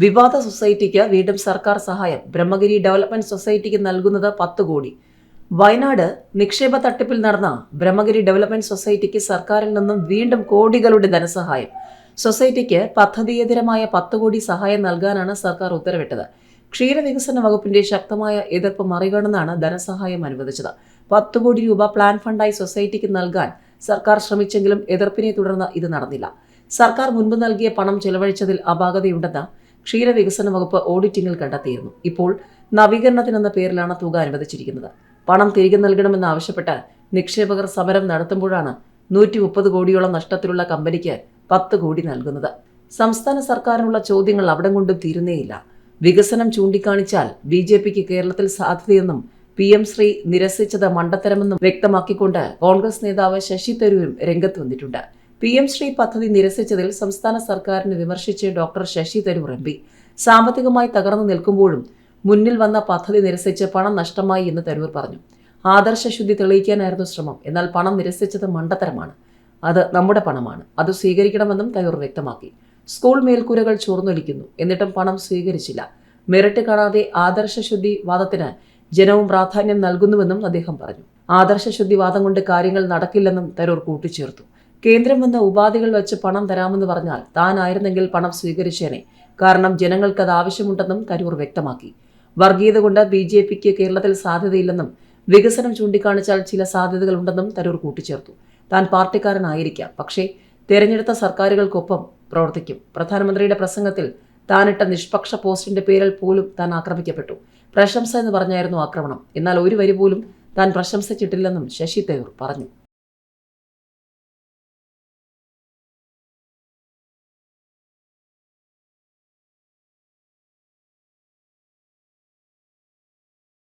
വിവാദ സൊസൈറ്റിക്ക് വീണ്ടും സർക്കാർ സഹായം. ബ്രഹ്മഗിരി ഡെവലപ്മെന്റ് സൊസൈറ്റിക്ക് നൽകുന്നത് 10 കോടി. വയനാട് നിക്ഷേപ തട്ടിപ്പിൽ നടന്ന ബ്രഹ്മഗിരി ഡെവലപ്മെന്റ് സൊസൈറ്റിക്ക് സർക്കാരിൽ നിന്നും വീണ്ടും കോടികളുടെ ധനസഹായം. സൊസൈറ്റിക്ക് പദ്ധതിയേതരമായ 10 കോടി സഹായം നൽകാനാണ് സർക്കാർ ഉത്തരവിട്ടത്. ക്ഷീരവികസന വകുപ്പിന്റെ ശക്തമായ എതിർപ്പ് മറികടന്നാണ് ധനസഹായം അനുവദിച്ചത്. 10 കോടി രൂപ പ്ലാൻ ഫണ്ടായി സൊസൈറ്റിക്ക് നൽകാൻ സർക്കാർ ശ്രമിച്ചെങ്കിലും എതിർപ്പിനെ തുടർന്ന് ഇത് നടന്നില്ല. സർക്കാർ മുൻപ് നൽകിയ പണം ചെലവഴിച്ചതിൽ അപാകതയുണ്ടെന്ന് ക്ഷീരവികസന വകുപ്പ് ഓഡിറ്റിംഗിൽ കണ്ടെത്തിയിരുന്നു. ഇപ്പോൾ നവീകരണത്തിനെന്ന പേരിലാണ് തുക അനുവദിച്ചിരിക്കുന്നത്. പണം തിരികെ നൽകണമെന്നാവശ്യപ്പെട്ട് നിക്ഷേപകർ സമരം നടത്തുമ്പോഴാണ് 130 കോടിയോളം നഷ്ടത്തിലുള്ള കമ്പനിക്ക് 10 കോടി നൽകുന്നത്. സംസ്ഥാന സർക്കാരിനുള്ള ചോദ്യങ്ങൾ അവിടം കൊണ്ടും തീരുന്നേയില്ല. വികസനം ചൂണ്ടിക്കാണിച്ചാൽ BJPക്ക് കേരളത്തിൽ സാധ്യതയെന്നും PM ശ്രീ നിരസിച്ചത് മണ്ടത്തരമെന്നും വ്യക്തമാക്കിക്കൊണ്ട് കോൺഗ്രസ് നേതാവ് ശശി തരൂരും രംഗത്ത് വന്നിട്ടുണ്ട്. PM ശ്രീ പദ്ധതി നിരസിച്ചതിൽ സംസ്ഥാന സർക്കാരിനെ വിമർശിച്ച് ഡോക്ടർ ശശി തരൂർ MP. സാമ്പത്തികമായി തകർന്നു നിൽക്കുമ്പോഴും മുന്നിൽ വന്ന പദ്ധതി നിരസിച്ച് പണം നഷ്ടമായി എന്ന് തരൂർ പറഞ്ഞു. ആദർശശുദ്ധി തെളിയിക്കാനായിരുന്നു ശ്രമം. എന്നാൽ പണം നിരസിച്ചത് മണ്ടത്തരമാണ്. അത് നമ്മുടെ പണമാണ്. അത് സ്വീകരിക്കണമെന്നും തരൂർ വ്യക്തമാക്കി. സ്കൂൾ മേൽക്കൂരകൾ ചോർന്നൊലിക്കുന്നു. എന്നിട്ടും പണം സ്വീകരിച്ചില്ല. മെറിറ്റ് കാണാതെ ആദർശശുദ്ധി വാദത്തിന് ജനവും പ്രാധാന്യം നൽകുന്നുവെന്നും അദ്ദേഹം പറഞ്ഞു. ആദർശശുദ്ധി വാദം കൊണ്ട് കാര്യങ്ങൾ നടക്കില്ലെന്നും തരൂർ കൂട്ടിച്ചേർത്തു. കേന്ദ്രം വന്ന ഉപാധികൾ വെച്ച് പണം തരാമെന്ന് പറഞ്ഞാൽ താനായിരുന്നെങ്കിൽ പണം സ്വീകരിച്ചേനെ. കാരണം ജനങ്ങൾക്ക് അത് ആവശ്യമുണ്ടെന്നും തരൂർ വ്യക്തമാക്കി. വർഗീയത കൊണ്ട് BJPക്ക് കേരളത്തിൽ സാധ്യതയില്ലെന്നും വികസനം ചൂണ്ടിക്കാണിച്ചാൽ ചില സാധ്യതകളുണ്ടെന്നും തരൂർ കൂട്ടിച്ചേർത്തു. താൻ പാർട്ടിക്കാരനായിരിക്കാം, പക്ഷേ തെരഞ്ഞെടുത്ത സർക്കാരുകൾക്കൊപ്പം പ്രവർത്തിക്കും. പ്രധാനമന്ത്രിയുടെ പ്രസംഗത്തിൽ താനിട്ട നിഷ്പക്ഷ പോസ്റ്റിന്റെ പേരിൽ പോലും താൻ ആക്രമിക്കപ്പെട്ടു. പ്രശംസ എന്ന് പറഞ്ഞായിരുന്നു ആക്രമണം. എന്നാൽ ഒരു വരി പോലും താൻ പ്രശംസിച്ചിട്ടില്ലെന്നും ശശി തരൂർ പറഞ്ഞു.